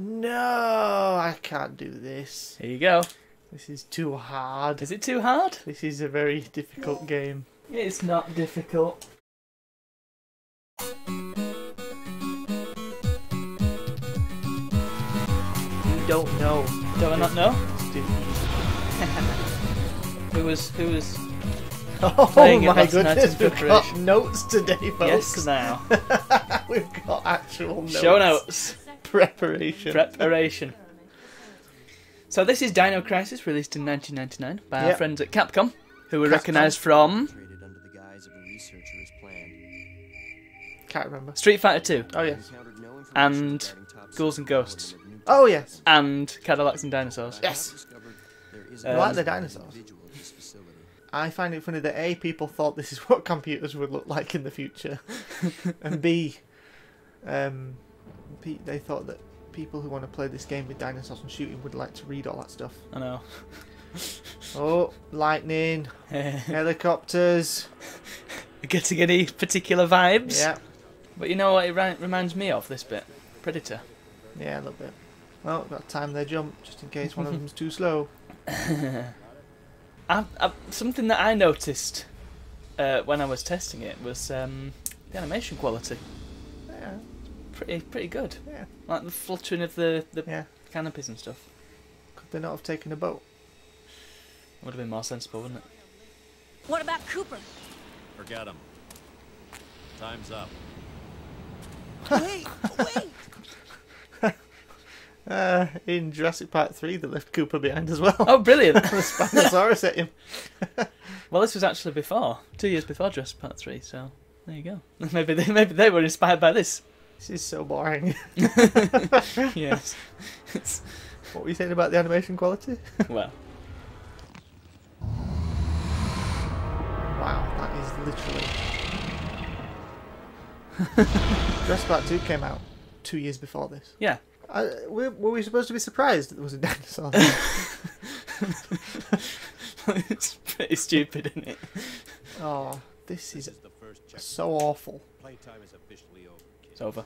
No, I can't do this. Here you go. This is too hard. Is it too hard? This is a very difficult game. It's not difficult. You don't know. Do I not know? It's too easy. Who was Oh playing it my last night goodness, in we've got preparation? notes today, folks. Yes, now. We've got actual notes. Show notes. Preparation. Preparation. So this is Dino Crisis, released in 1999 by our friends at Capcom, who were recognised from Can't remember. Street Fighter 2 Oh yes. and Ghouls and Ghosts Oh yes. and Cadillacs and Dinosaurs. Yes. I like the dinosaurs. I find it funny that A, people thought this is what computers would look like in the future, and B, they thought that people who want to play this game with dinosaurs and shooting would like to read all that stuff. I know. Oh, lightning, helicopters. Getting any particular vibes? Yeah. But you know what it reminds me of, this bit? Predator. Yeah, a little bit. Well, got to time their jump just in case one of them's too slow. Something that I noticed when I was testing it was the animation quality. Yeah. Pretty good. Yeah. Like the fluttering of the Yeah. canopies and stuff. Could they not have taken a boat? Would have been more sensible, wouldn't it? What about Cooper? Forget him. Time's up. Wait, wait! In Jurassic Park 3, they left Cooper behind as well. Oh, brilliant! The Spinosaurus at him. Well, this was actually 2 years before Jurassic Park 3, so there you go. Maybe they were inspired by this. This is so boring. Yes. What were you saying about the animation quality? Well. Wow, that is literally... Jurassic Park 2 came out 2 years before this. Yeah. Were we supposed to be surprised that there was a dinosaur? It's pretty stupid, isn't it? Oh, this is so awful. Playtime is officially over. It's over.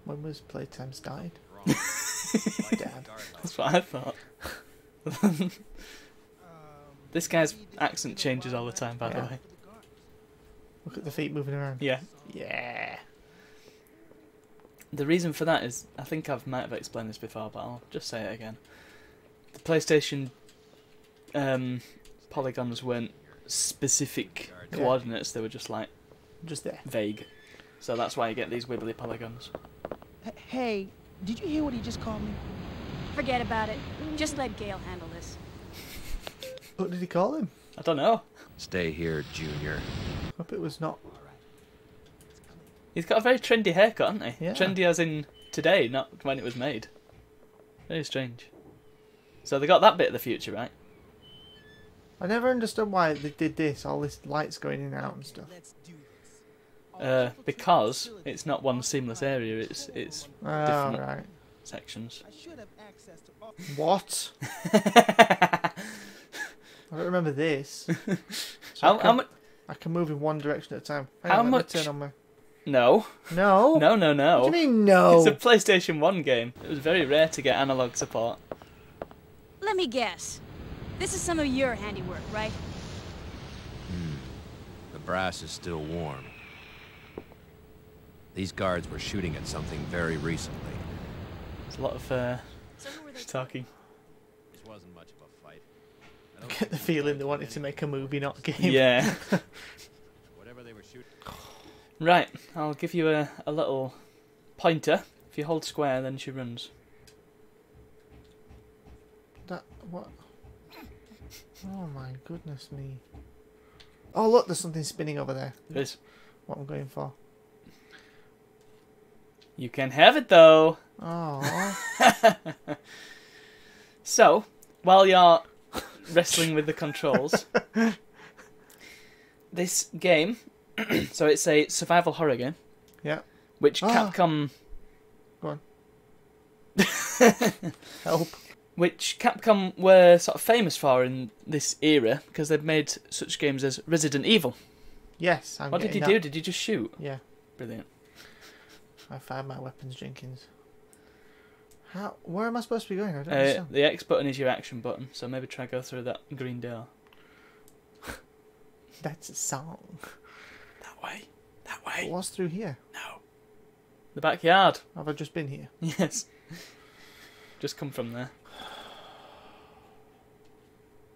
When was playtime started? Damn. That's what I thought. This guy's accent changes all the time, by the Yeah. way. Look at the feet moving around. Yeah. Yeah. The reason for that is, I think I might have explained this before, but I'll just say it again. The PlayStation polygons weren't specific coordinates, they were just like Just there. vague. So that's why you get these wibbly polygons. Hey, did you hear what he just called me? Forget about it. Just let Gale handle this. What did he call him? I don't know. Stay here, Junior. Hope it was not. He's got a very trendy haircut, hasn't he? Yeah. Trendy as in today, not when it was made. Very strange. So they got that bit of the future, right? I never understood why they did this. All this lights going in and out and stuff. Because it's not one seamless area, it's Oh, different right. sections. What? I don't remember this. So How much? I can move in one direction at a time. Hang How on, let me much- turn on my... No. No? No, no, no. What do you mean no? It's a PlayStation 1 game. It was very rare to get analog support. Let me guess. This is some of your handiwork, right? The brass is still warm. These guards were shooting at something very recently. There's a lot of So who were they? talking. This wasn't much of a fight. I get the feeling they wanted to make a movie, not a game. Yeah. Whatever they were shooting. Right, I'll give you a little pointer. If you hold square, then she runs. That... what? Oh my goodness me. Oh look, there's something spinning over there. There is. What I'm going for. You can have it, though. Oh. So, while you're wrestling with the controls, this game, so it's a survival horror game, Yeah. which Ah. Capcom... Go on. Help. Which Capcom were sort of famous for in this era, because they've made such games as Resident Evil. Yes, I'm What did you getting do? that. Did you just shoot? Yeah. Brilliant. I fired my weapons, Jenkins. How? Where am I supposed to be going? I don't understand. The X button is your action button, so maybe try go through that green door. That's a song. That way. That way. What's through here? No. The backyard. Have I just been here? Yes. Just come from there.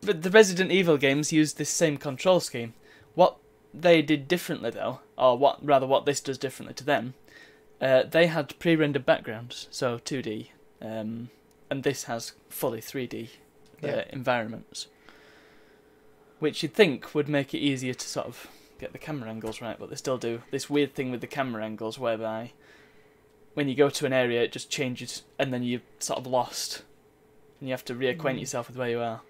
But the Resident Evil games used this same control scheme. What they did differently, though, or what this does differently to them, they had pre-rendered backgrounds, so 2D, and this has fully 3D environments, which you'd think would make it easier to sort of get the camera angles right, but they still do this weird thing with the camera angles whereby when you go to an area it just changes and then you're sort of lost and you have to reacquaint yourself with where you are.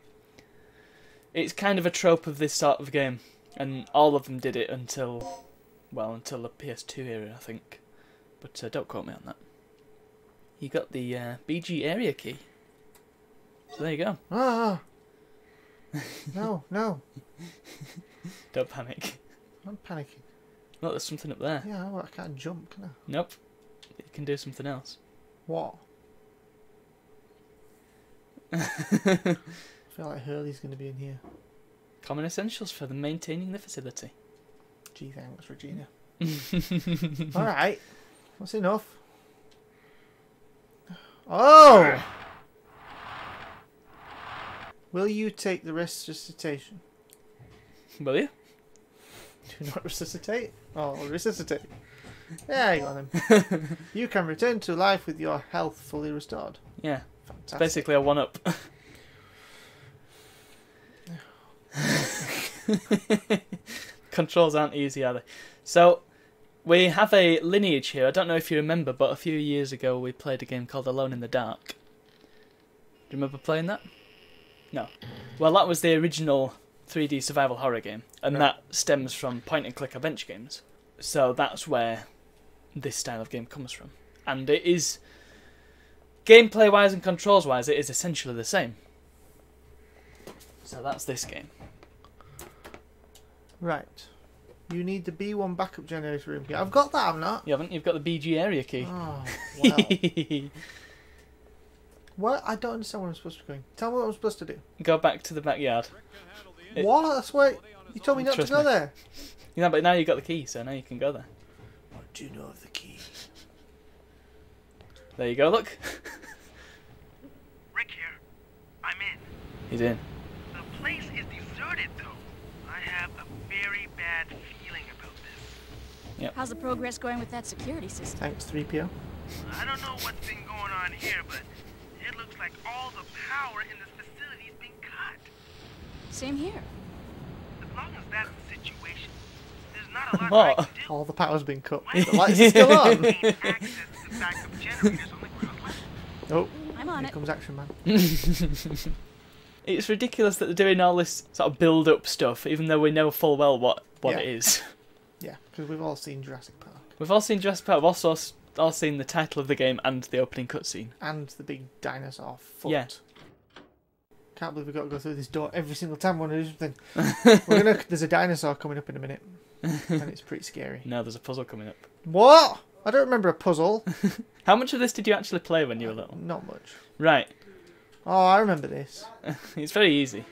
It's kind of a trope of this sort of game, and all of them did it until the PS2 era, I think. But don't quote me on that. You got the BG area key. So there you go. Ah! No, no. Don't panic. I'm panicking. Look, there's something up there. Yeah, well, I can't jump, can I? Nope. You can do something else. What? I feel like Hurley's going to be in here. Common essentials for maintaining the facility. Gee, thanks, Regina. Alright. That's enough. Oh! Will you take the resuscitation? Will you? Do not resuscitate? Oh, resuscitate. There you go then. You can return to life with your health fully restored. Yeah. Fantastic. It's basically a 1-up. Controls aren't easy, are they? So, we have a lineage here. I don't know if you remember, but a few years ago we played a game called Alone in the Dark. Do you remember playing that? No. Well, that was the original 3D survival horror game, and that stems from point-and-click adventure games. So that's where this style of game comes from. And it is, gameplay-wise and controls-wise, it is essentially the same. So that's this game. Right. You need the B1 backup generator room key. I've got that, I've not. You haven't? You've got the BG area key. Oh, well. What? I don't understand where I'm supposed to be going. Tell me what I'm supposed to do. Go back to the backyard. What? That's why you told me not to go there. Yeah, but now you've got the key, so now you can go there. What do you know of the key? There you go, look. Rick here. I'm in. He's in. The place is deserted, though. I have a very bad feeling about this. Yep. How's the progress going with that security system? Thanks, 3PO. I don't know what's been going on here, but it looks like all the power in this facility's been cut. Same here. As long as that's the situation, there's not a lot I can do. All the power's been cut. Why The lights are still on. gain access to backup generators on the ground level? Oh, I'm on here it. comes Action Man. It's ridiculous that they're doing all this sort of build-up stuff, even though we know full well what Yeah. it is. Yeah, because we've all seen Jurassic Park. We've all seen Jurassic Park. We've also all seen the title of the game and the opening cutscene. And the big dinosaur foot. Yeah. Can't believe we've got to go through this door every single time we want to do something. There's a dinosaur coming up in a minute. And it's pretty scary. No, there's a puzzle coming up. What? I don't remember a puzzle. How much of this did you actually play when you were little? Not much. Right. Oh, I remember this. It's very easy.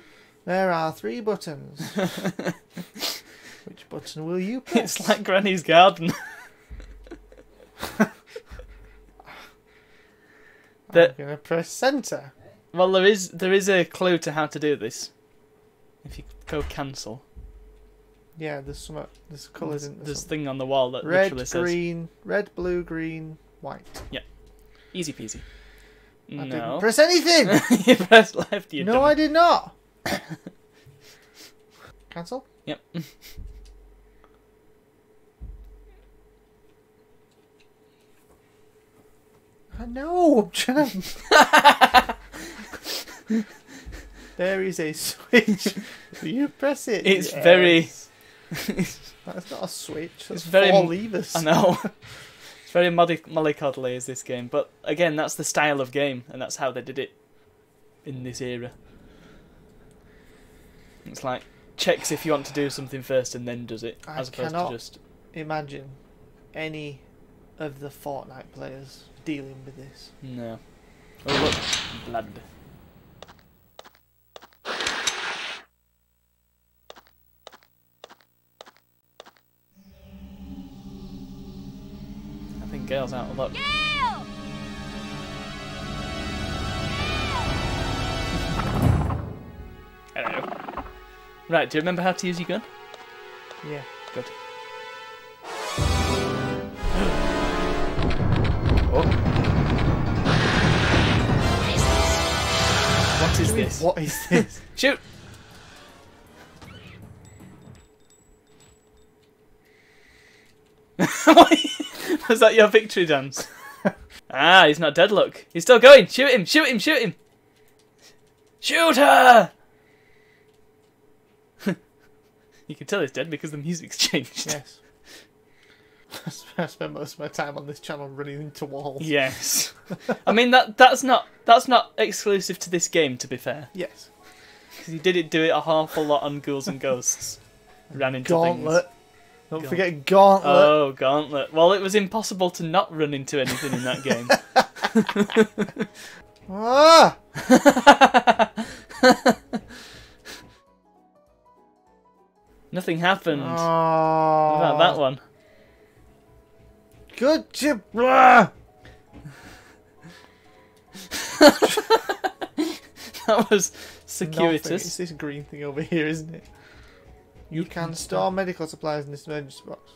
There are 3 buttons. Which button will you press? It's like Granny's garden. I'm going to press centre. Well, there is a clue to how to do this. If you go cancel. Yeah, there's colours in there. There's a thing on the wall that red, literally says... green, red, blue, green, white. Yeah. Easy peasy. I No. didn't press anything! You pressed left, you No, dummy. I did not! Cancel? Yep. I know, I'm trying. There is a switch. You press it. It's yes. very... That's not a switch. That's It's very... 4 levers. I know. It's very mollycoddly is this game. But again, that's the style of game. And that's how they did it in this era. It's like, checks if you want to do something first and then does it. As opposed to just... imagine any of the Fortnite players dealing with this. No. Oh look, blood. I think Gale's out of luck. Gale! Hello. Right, do you remember how to use your gun? Yeah. Good. Oh. What is this? What is this? Shoot! Was that your victory dance? Ah, he's not dead, look. He's still going. Shoot him, shoot him, shoot him! Shoot her! You can tell he's dead because the music's changed. Yes. I spend most of my time on this channel running into walls. Yes. I mean that's not exclusive to this game, to be fair. Yes. Because you did do it a awful lot on Ghouls and Ghosts. Ran into Gauntlet. things. Don't forget Gauntlet. Oh, Gauntlet. Well, it was impossible to not run into anything in that game. Ah! Nothing happened. Oh. What about that one? Good job. Ah! That was Nothing. circuitous. It's this green thing over here, isn't it? You can store medical supplies in this emergency box.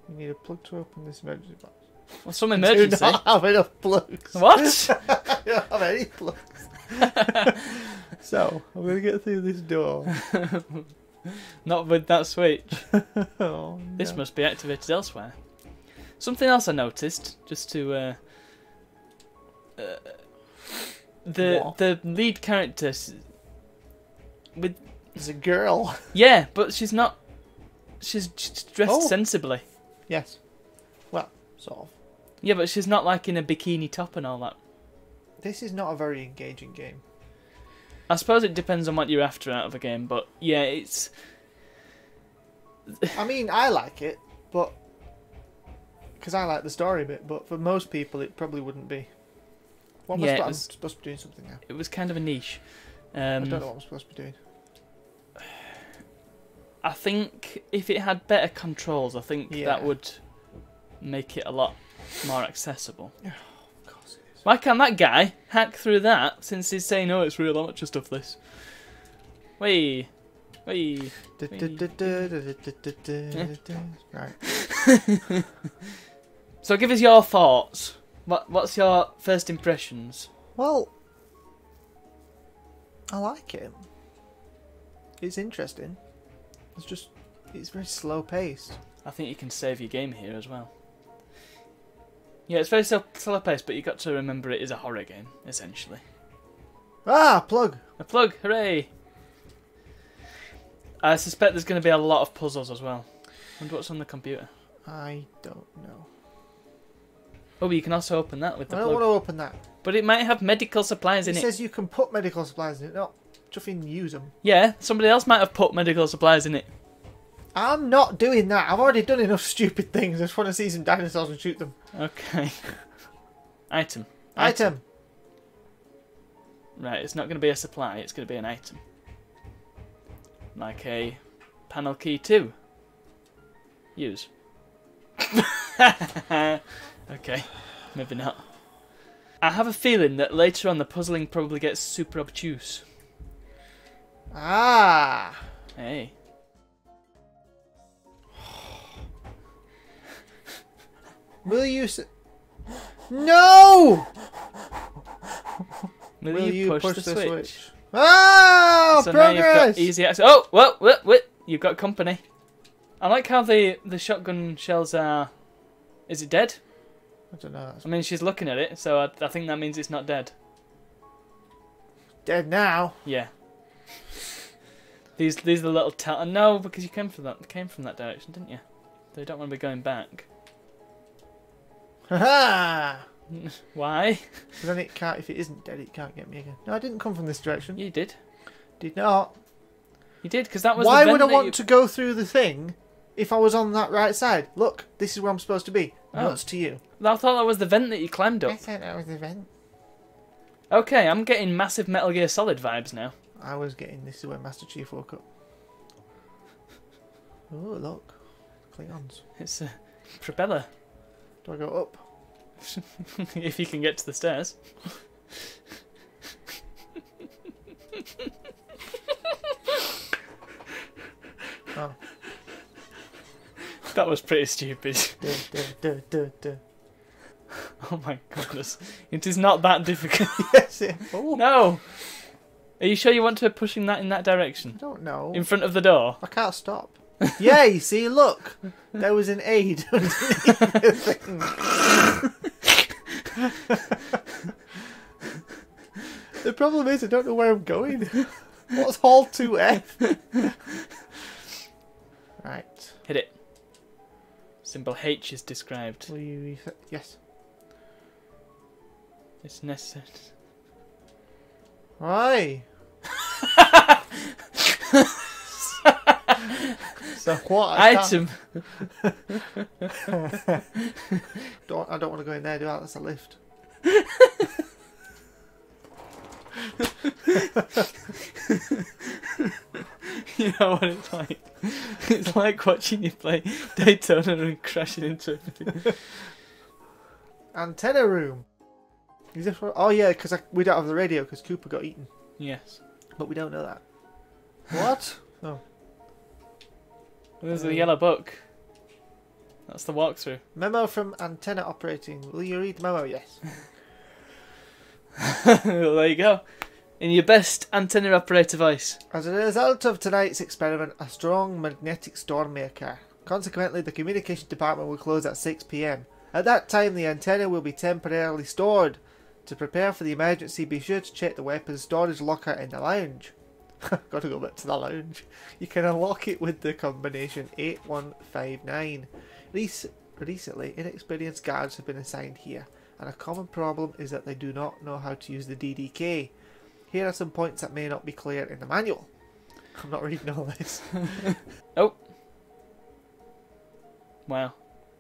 You need a plug to open this emergency box. Well, some I emergency. do not have enough plugs. What? I don't have any plugs. So, I'm going to get through this door. Not with that switch. Oh, This no. must be activated elsewhere. Something else I noticed, just to What? the lead character with There's a girl. yeah, but she's not. She's dressed Oh. sensibly. Yes. Well, sort of. Yeah, but she's not like in a bikini top and all that. This is not a very engaging game. I suppose it depends on what you're after out of a game, but yeah, it's. I mean, I like it, but because I like the story bit, but for most people, it probably wouldn't be. What am I Yeah, it I'm was- supposed to be doing something now. It was kind of a niche. I don't know what I'm supposed to be doing. I think if it had better controls, I think Yeah. that would make it a lot more accessible. Of course it is. Why can't that guy hack through that since he's saying, oh, it's real amateur stuff, this? Wait. Right. So give us your thoughts. What's your first impressions? Well, I like it. It's interesting. It's very slow paced. I think you can save your game here as well. Yeah, it's very slow paced, but you've got to remember it is a horror game, essentially. Ah, plug. A plug, hooray! I suspect there's going to be a lot of puzzles as well. Wonder what's on the computer. I don't know. Oh, but you can also open that with the I don't plug. want to open that. But it might have medical supplies in It it. says you can put medical supplies in it, not chuffing use them. Yeah, somebody else might have put medical supplies in it. I'm not doing that. I've already done enough stupid things. I just want to see some dinosaurs and shoot them. Okay. Item. Item. Right, it's not going to be a supply, it's going to be an item. Like a panel key 2. Use. Okay, maybe not. I have a feeling that later on the puzzling probably gets super obtuse. Ah. Hey. Will you... No! Will you push the switch? Oh, So now you've got progress! easy access. Oh, whoa, you've got company. I like how the shotgun shells are... Is it dead? I don't know. I mean, she's looking at it, so I think that means it's not dead. Dead now. Yeah. These are the little tell. No, because you came from that direction, didn't you? They don't want to be going back. Ha! Why? Then it can't. If it isn't dead, it can't get me again. No, I didn't come from this direction. You did. Did not. You did, because that was. Why the would I vent that want to go through the thing if I was on that right side? Look, this is where I'm supposed to be. Oh. Nuts to you. I thought that was the vent that you climbed I up. thought that was the vent. Okay, I'm getting massive Metal Gear Solid vibes now. I was getting... This is where Master Chief woke up. Oh, look. Klingons. It's a propeller. Do I go up? If you can get to the stairs. Oh. That was pretty stupid. Duh. Oh my goodness. It is not that difficult. Yes, it... Oh. No! Are you sure you want to be pushing that in that direction? I don't know. In front of the door? I can't stop. Yeah, you see, look. There was an aid underneath the thing. The problem is I don't know where I'm going. What's Hall 2F? Right. Hit it. Symbol H is described. Will you reset? Yes. It's necessary. Why? So what? Item. I don't want to go in there, do I? That's a lift. You know what it's like? It's like watching you play Daytona and crashing into everything. Antenna room. Is this what... Oh yeah, because we don't have the radio because Cooper got eaten. Yes. But we don't know that. What? Oh. There's a yellow book. That's the walkthrough. Memo from antenna operating. Will you read the memo? Yes. Well, there you go. In your best antenna operator voice. As a result of tonight's experiment, a strong magnetic storm may occur. Consequently, the communication department will close at 6 PM. At that time, the antenna will be temporarily stored. To prepare for the emergency, be sure to check the weapons storage locker in the lounge. Gotta go back to the lounge. You can unlock it with the combination 8159. Recently, inexperienced guards have been assigned here, and a common problem is that they do not know how to use the DDK. Here are some points that may not be clear in the manual. I'm not reading all this. Oh. Wow.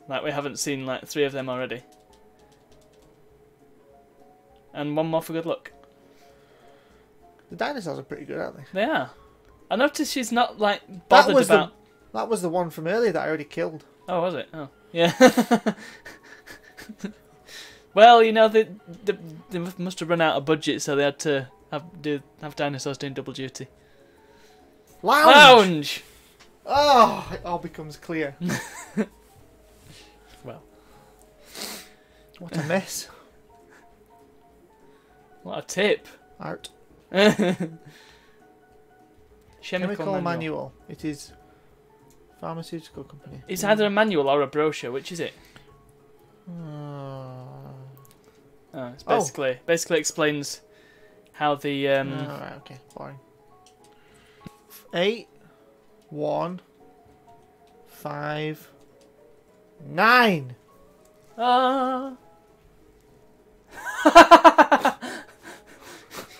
Like we haven't seen like 3 of them already. And one more for good luck. The dinosaurs are pretty good, aren't they? They are. I noticed she's not like bothered about... That was the one from earlier that I already killed. Oh, was it? Oh. Yeah. Well, you know, they must have run out of budget, so they had to have dinosaurs doing double duty. Lounge! Oh, it all becomes clear. Well. What a mess. What a tip. Art. Chemical manual. It is pharmaceutical company. It's either a manual or a brochure. Which is it? Oh, it's basically explains how the Alright, okay, boring. 8, 1, 5, 9.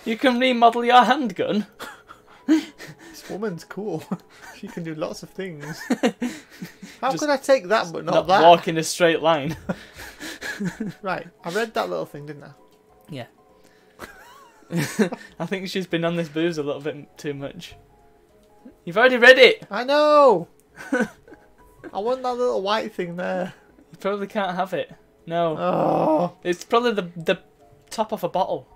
You can remodel your handgun. This woman's cool. She can do lots of things. How could I take that but not that? Walk in a straight line. Right, I read that little thing, didn't I? Yeah. I think she's been on this booze a little bit too much. You've already read it. I know. I want that little white thing there. You probably can't have it. No. Oh. It's probably the top of a bottle.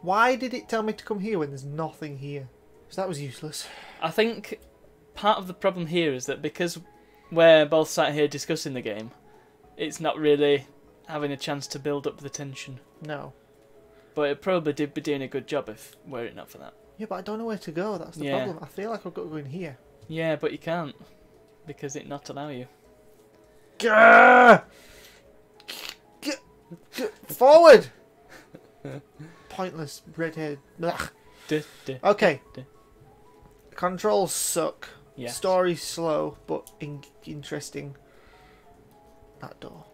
Why did it tell me to come here when there's nothing here? Because that was useless. I think part of the problem here is that because we're both sat here discussing the game, it's not really having a chance to build up the tension. No. But it probably did be doing a good job if were it not for that. Yeah, but I don't know where to go. That's the problem. I feel like I've got to go in here. Yeah, but you can't. Because it not allow you. Gah! Forward! Pointless redhead. Okay. Controls suck. Yes. Story's slow, but interesting. That door.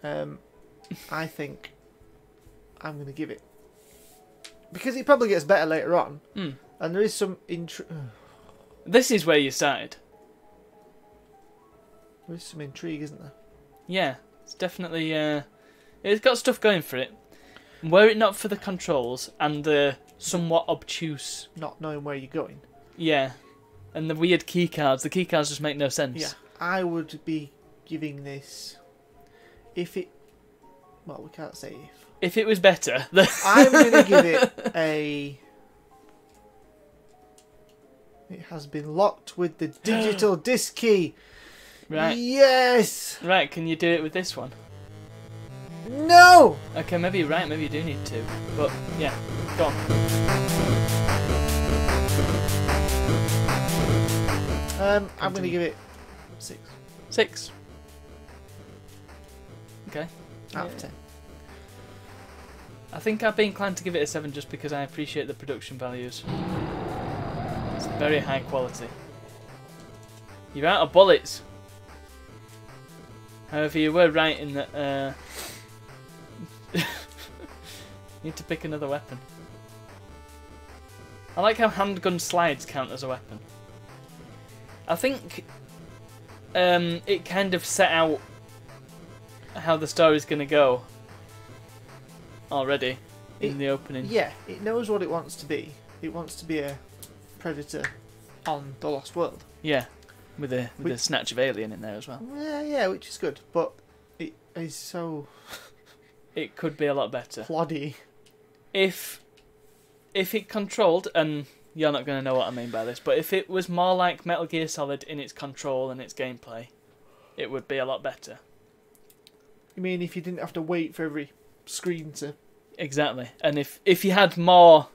I think I'm going to give it. Because it probably gets better later on. Mm. And there is some This is where you started. There is some intrigue, isn't there? Yeah. It's definitely... it's got stuff going for it. Were it not for the controls and the somewhat obtuse, Not knowing where you're going. yeah, and the weird key cards, the key cards just make no sense. Yeah, I would be giving this, if it, well, we can't say if. If it was better, I'm going to give it a, it has been locked with the digital disc key. Right. Yes! Right, can you do it with this one? No! Okay, maybe you're right, maybe you do need to. But, yeah, go on. I'm going to give it 6 6. Okay. out of 10. I think I'd be inclined to give it a 7 just because I appreciate the production values. It's very high quality. You're out of bullets. However, you were right in that you need to pick another weapon. I like how handgun slides count as a weapon. I think it kind of set out how the story's going to go already in the opening. Yeah, it knows what it wants to be. It wants to be a predator on the Lost World. Yeah, with a snatch of Alien in there as well. Yeah, which is good, but it is so It could be a lot better. ploddy. If it controlled, and you're not going to know what I mean by this, but if it was more like Metal Gear Solid in its control and its gameplay, it would be a lot better. You mean if you didn't have to wait for every screen to... Exactly. And if you had more...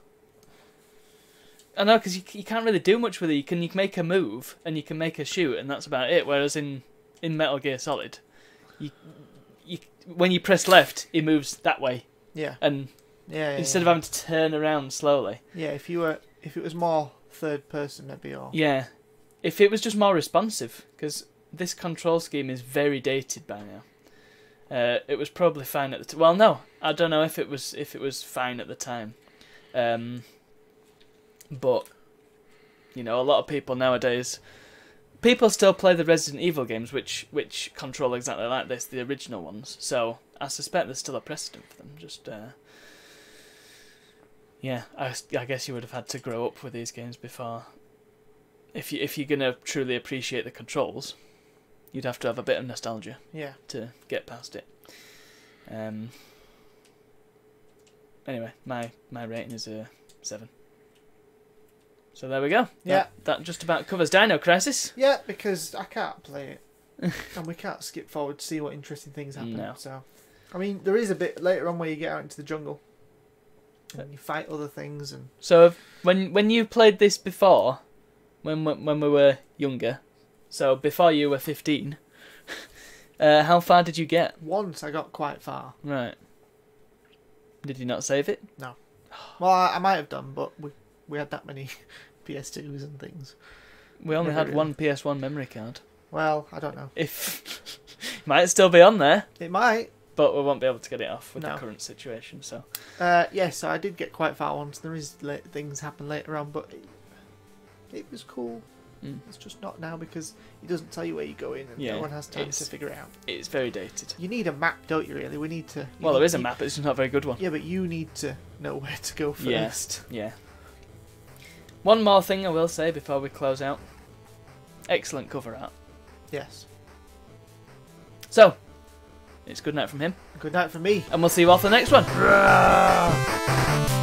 I know, because you can't really do much with it. You can make a move, and you can make a shoot, and that's about it. Whereas in Metal Gear Solid, you when you press left, it moves that way. Yeah. And Yeah. instead of having to turn around slowly. Yeah, if it was more third person, maybe, or... Yeah. If it was just more responsive, because this control scheme is very dated by now. It was probably fine at the time. Well, no, I don't know if it was fine at the time. But you know, a lot of people nowadays, people still play the Resident Evil games, which control exactly like this, the original ones. So I suspect there's still a precedent for them. Just yeah, I guess you would have had to grow up with these games before. If you're gonna truly appreciate the controls, you'd have to have a bit of nostalgia. Yeah. To get past it. Anyway, my rating is a 7. So there we go. Yeah. That just about covers Dino Crisis. Yeah, because I can't play it. And we can't skip forward to see what interesting things happen. No. So, I mean, there is a bit later on where you get out into the jungle. And you fight other things. And So when you played this before, when we were younger, so before you were 15, how far did you get? once I got quite far. Right. Did you not save it? No. Well, I might have done, but we had that many PS2s and things. We only Never had really. one PS1 memory card. Well, I don't know. If might still be on there, It might. but we won't be able to get it off with No. the current situation. So Yeah, so I did get quite far once. There is things happen later on, but it was cool. Mm. It's just not now because it doesn't tell you where you're going and Yeah, no one has time it's- to figure it out. it's very dated. You need a map, don't you, really? We need to... Well, there is a map, but it's just not a very good one. Yeah, but you need to know where to go Yeah. first. Yeah. One more thing I will say before we close out. Excellent cover art. Yes. So, it's good night from him, Good night from me. and we'll see you all for the next one. Rah!